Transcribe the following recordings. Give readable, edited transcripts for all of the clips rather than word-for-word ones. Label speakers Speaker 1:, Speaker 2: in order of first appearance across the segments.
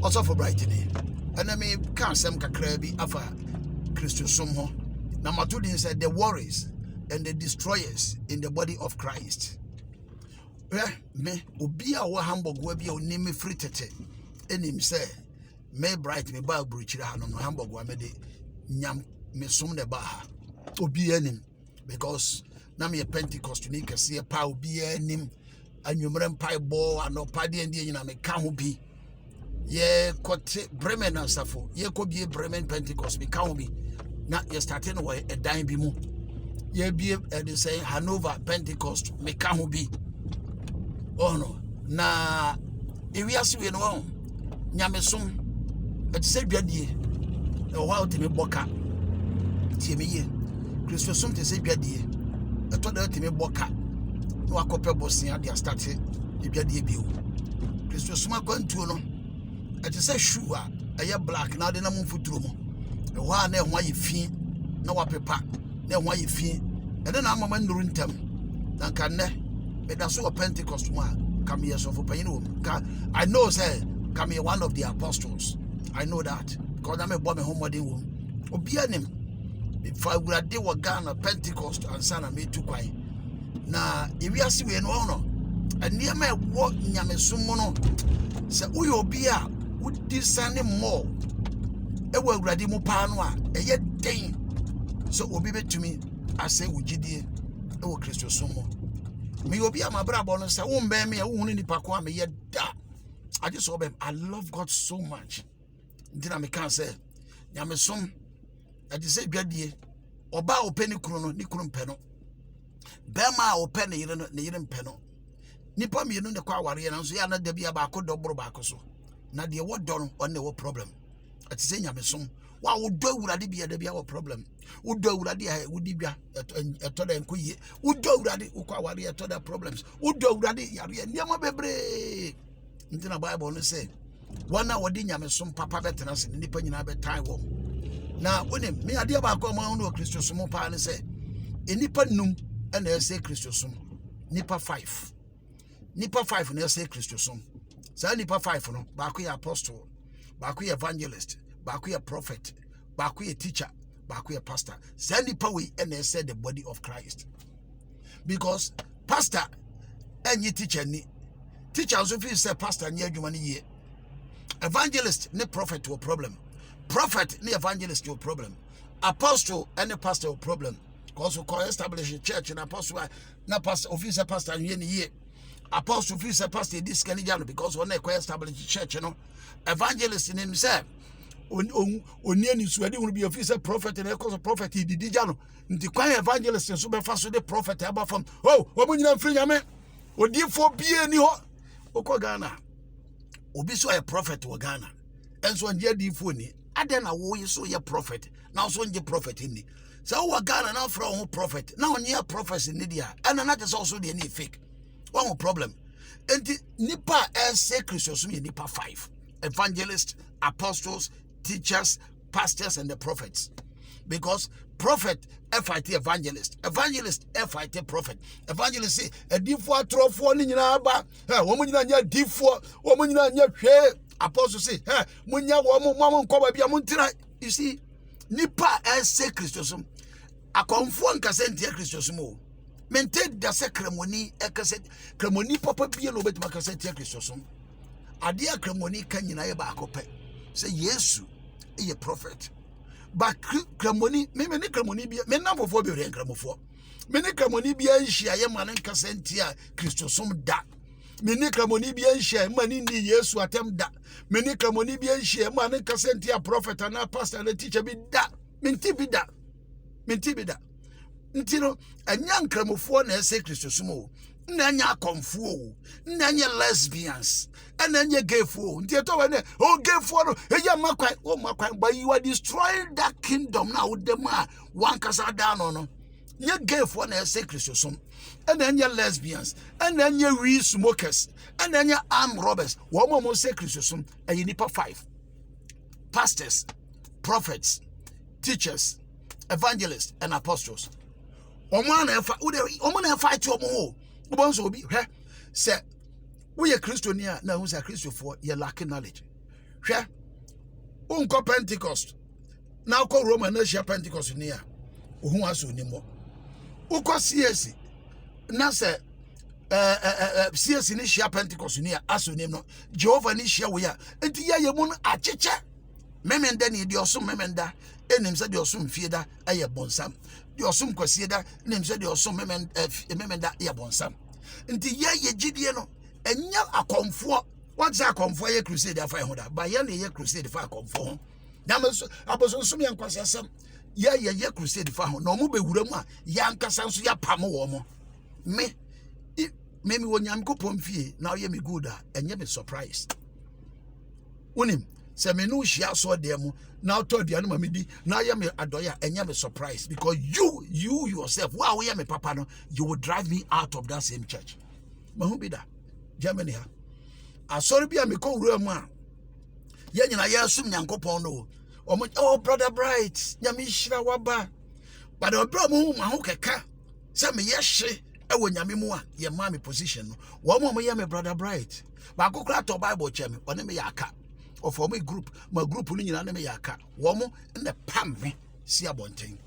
Speaker 1: also for brightening. And I mean, can't some kakrebi afa Christus somehow. Namatudin said the warriors and the destroyers in the body of Christ. Me obia wa Hamburg we be onimi free tete. Enim say me bright me ba bruchira no Hamburg wa me de nyam me som ne ba ha. Obi anim because na me Pentecost ni kase pa obi anim anwumre mpai bo anopa de ndie nyina me ka ho bi. Ye kote Bremen asafo ye ko bi Bremen Pentecost me ka ho bi. Na ye starting wo e dan bi mu. Ye bi they say Hanover Pentecost me ka ho bi. Oh no, na ewiase we no nyamesom et se dwadie e ho awte me boka tie me ye Christosom te se dwadie e to da te me boka no akope bosia dia start e dwadie bio Christosom akwantuo no et se shoe a ye black na de na mfuturo mo e ho a na ho aye fi na wapepa na ho aye fi e de na amama nduru ntam na kanne that's what Pentecost come here so for I know say come here one of the apostles. I know that because I'm a bomb home wedding obianim if I would do what Ghana Pentecost and Sana made to quite now if we are seeing no and near me what Nyamesumuno say we obia would discern more e will ready mo panwa e yet day so obi to me I say ujidie e wo Christo somo me obi amabrabo no say wo mbe me wo hunu nipa kwa me yeda I just hope I love God so much ndina me can say nyamesom I just say dwadie oba openi kunu no ni kunu mpe no bema openi yire no ne yire mpe no nipa me no ne kwa ware na so ya na da bia ba ko dobro ba ko so na de wo do no on ne wo problem I just say nyamesom wa wo do awurade bia da bia wo problem wo do awurade ha wo di bia eto da enkoye wo do awurade wo kwa ware eto da problems wo do awurade yare niam bebre ntina Bible no say wana wodi nyamesom papa betena se nipa nyina betai wo na woni me ade ba ko ma no Kristosom pa ne say enipa num na ese Kristosom nipa 5 na ese Kristosom sa nipa 5 no ba ko ya apostle ba ko ya evangelist ba ko ya prophet ba ko ya teacher ba ko ya pastor sa nipa we na ese the body of Christ because pastor enyi teacher ni teacher also feel say pastor ni adwuma ni ye evangelist ne prophet wo problem prophet ne evangelist wo problem apostle and the pastor wo problem because we call establish a church and apostle na pastor officer pastor ni ye apostle officer pastor this can jam because when they establish church you know evangelist in himself oni ani suade will be officer prophet and because prophet he did jano nti kwan evangelist so be fa so the prophet aba from oh wo nyina mfiri nyame odifo bie ni ho okọ Ghana obi so a prophet wo Ghana enso nje adifo ni ade na wo yi so ye prophet na so nje prophet ni so wo Ghana na fra ho prophet na onye prophet ni dia and na just also dey ni fake one problem enti nipa ese Christosum ye nipa 5 evangelists apostles teachers pastors and the prophets because prophet fight evangelist fight prophet evangelist say adifo atrofo ni nyina ba wo nyina nya difo wo nyina nya hwe apostle say munya wo mo nkoba bia muntira you see nipa ese Christosum akonfo nkase ntia Christosum o mente da sekramoni ekase kramoni papa bia no betima kase ntia Christosum ade akramoni kan nyina ye ba akope say Yesu e prophet but kramoni me ne kramoni bia me namfofo be re kramofo me ne kramoni bia nhia ye man nkase ntia Christosum da me ne kramoni bia nhia mani ni Yesu atem da me ne kramoni bia nhia man nkase ntia prophet and pastor and teacher bi da menti bi da ntino anya nkramofo na ese Christosum o na anya akonfo o na anya lesbians and anya gayfo nti to we ne o gayfo no eya makwan but you are destroying that kingdom now with them one kasa down no ye gayfo na ese Christosum and anya lesbians and anya weed smokers and anya armed robbers wo mo say Christosum and nipa 5 pastors prophets teachers evangelists and apostles omana fight omo obonso obi hwe se we ye Christiania na hu say Christopher ye lack knowledge hwɛ unko Pentecost na ko Roman na share Pentecost ni a ohun aso ni mo uko CAC na se CAC ni share Pentecost ni a aso ni no Jehovah ni share we a enti ya yemu no acheche memenda ni de osom memenda enim se de osom fieda aye bonsam de osom kwasieda enim se de osom memenda aye bonsam enti ye gidie no enya akomfo what's akomfo ye crusade afa ho da ba ye na ye crusade fa akomfo ho na aboso nsum ye nkwase asem ye crusade fa ho na omo bewura mu a ya nkasa nso ya pam wo mo me wonyam kopom fie na ye me good a enye me surprise unim se me no hia so de mu na to aduane ma medi na ye me adoya enye me surprise because you yourself wow ye me papa no you will drive me out of that same church mahu bi da Germany ha asori bia me ko wura mu a ye nyina ye asum nyankopon no oh brother Bright nyame hira waba but the bro mu ma ho keka se me ye hye e wo nyame mu a ye ma me position no wo mo ye me brother Bright ba kokra to Bible che me one me yaka of my group ni nyina ne me yaka wo mo ne pam me si abonten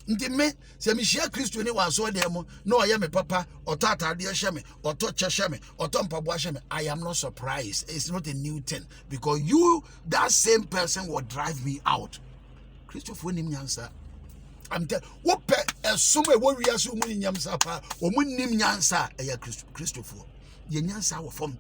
Speaker 1: ndi me se me hia Kristo ni wan so dem no oye me papa oto atade hye me oto che hye me oto mpabo hye me I am not surprised. It's not a new thing because you that same person will drive me out. Kristo fo nim nyansa I'm tell wo pe esum e wo wiase mu nyamsa pa wo mu nim nyansa e ya Kristo fo ye nyansa wo fom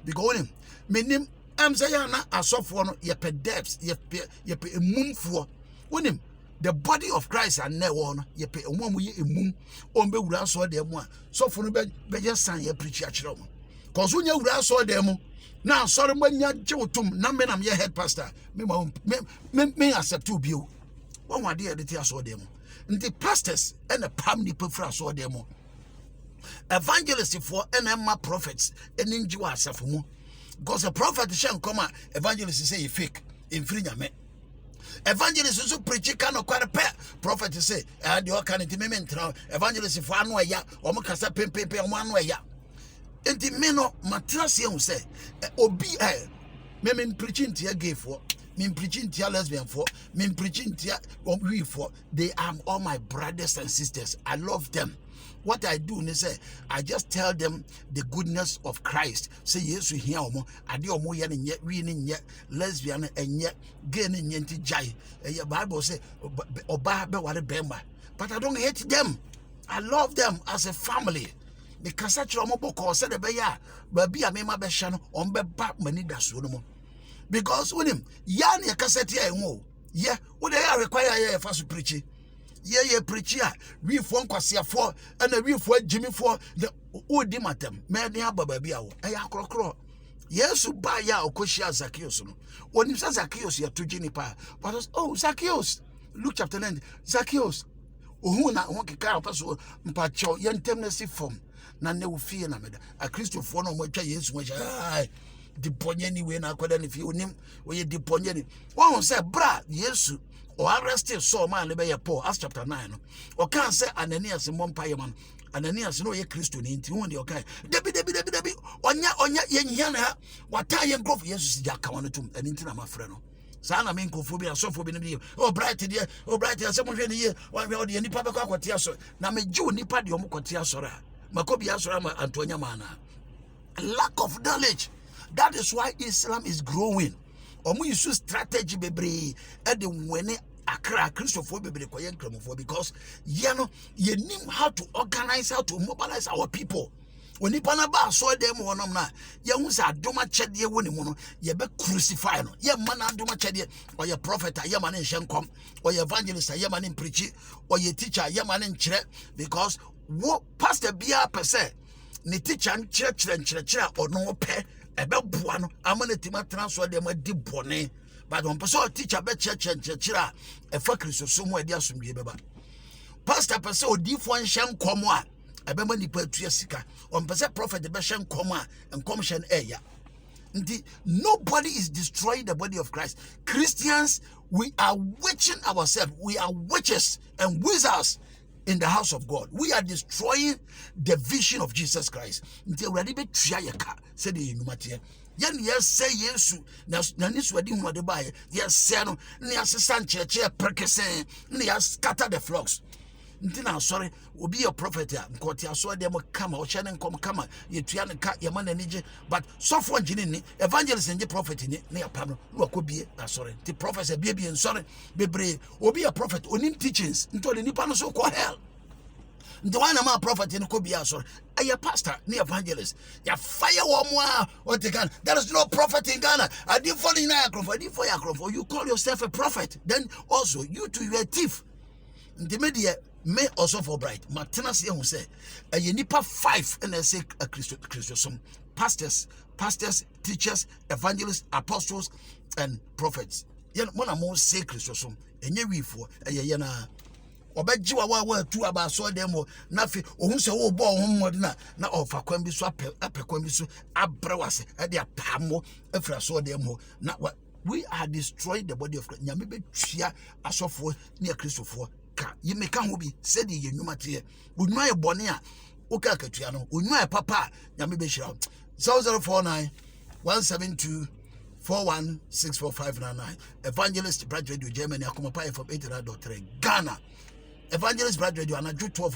Speaker 1: because when me nim am say na asofo no ye pe depths ye pe emumfo wonim the body of Christ and ne wo no ye pe omam ye emum on be wura so dem a sofo no be je san ye preach a kire mo cause unya wura so dem na sorry manya jewotum na me nam ye head pastor me accept obi o won wade ye de so dem nti pastors and the pam ni pefra so dem evangelists for and prophets and inju asafo mu because a prophet shan come evangelist say you fake in free nyame evangelist also preach can no kware pe prophet say the all can intimate evangelist for anu ya o mo kasa pempepe o mo anu ya enti me no matrase hu say obi me preaching tia gay for me preaching tia lesbian for me preaching tia we for they are all my brothers and sisters. I love them. What I do is say I just tell them the goodness of Christ. Say yes we hear omo ade omo ye ne we ne lesbian enye gay ne nti jai. The Bible say oba be ware bemba. But I don't hate them. I love them as a family. The kasachiro omo boko say the be ya ba bia me ma be hye no on be ba mani da so no mo. Because when him ya ne kasati ya enwo ye wo dey require ya faso preach ye preacher we for nkwasiafo and we for Jimmy for the odi matem me dey ababa bia wo e akrokro Yesu ba ya okoshia Zacchaeus no onim sa Zacchaeus ya toji ni pa but oh Zacchaeus Luke chapter 9 Zacchaeus ohun na won keka apaso mpacho ye ntemnesi form na ne wo fie na meda a Christopher no mo atwa Yesu mo ai di ponye ni we na akwada ni fie onim we di ponye ni won say bra Yesu o arrested Saul man be Paul Acts chapter 9 no o kan say Ananias mompaye man Ananias no ye Kristo ni nti won de o kan debi onya ye nyia na wata ye nkrofo Jesus ja ka won tum eni nti na mafre no sa na me nkofo bi asofo bi ne o bright de se mo hwe ne ye o de nipa be kwa kwate aso na me ju nipa de o mo kwate aso ra makobi aso ra ma Antonia mana lack of knowledge. That is why Islam is growing. Omo use strategy bebre e de wene akra Christopher bebre koyen kramofo because ye no ye nim how to organize, how to mobilize our people. Oni pana ba so dem wonom na ye hu sa adoma chede woni mu no ye be crucify no ye man adoma chede or ye prophet ye man nhyenkom or ye evangelist ye man preach or ye teacher ye man nkyere because wo pastor bia per se ne teacher nkyere or no pe ebe bua no amana transfer dem adi bone but on person teacher be church e fa Kristo so mu adi asomdwe beba pastor per se odifo nhyenkom a ebe ma nipa atua sika on per se prophet be hyenkom a enkom hyen eya nti nobody is destroying the body of Christ. Christians, we are witching ourselves, we are witches and wizards in the house of God. We are destroying the vision of Jesus Christ. Nti already be tria yeka said the numate Yan yes say yesu na ni so adi hu de bae yes say no ne asesa ncheche prekese ne scatter the flocks. Ntina sorry obi a prophet ya nkoti aso de mo kama o chene nkom kama yetua ne ka ye ma na nije but sofo ngini ni evangelist nje prophet ni ne apam no wakobie sorry the prophet bie sorry bebre obi a prophet onim teachings nto le nipa no so ko hell. The one am a prophet in Kobia, sorry. A pastor, near evangelist. Ya fire one what they can. There is no prophet in Ghana. I did for in Akron, I did for Akron. You call yourself a prophet. Then also, you too, you are a thief. The media may also for bright. Martina say, who say, a Yenipa 5 and I say a Christian. Pastors, teachers, evangelists, apostles, and prophets. Yan one among say Christian. And ye for a yana. Obajiwa wa tu aba so dem na fe ohun se wo bo ohun mod na ofa kwan bi so apekwan bi so abrewase e de apamo afra so dem na we are destroying the body of Christ. Nyame be tua asofo ne kristofo ka ye meka ho bi se de ye nwuma te onwa ye bone a wo ka katua no onwa ye papa nyame be hira 0049 172 4164599 Evangelist Branch Radio Germany akomopa from 89.3 Ghana. Evangelist Brad Radio, and I do 12.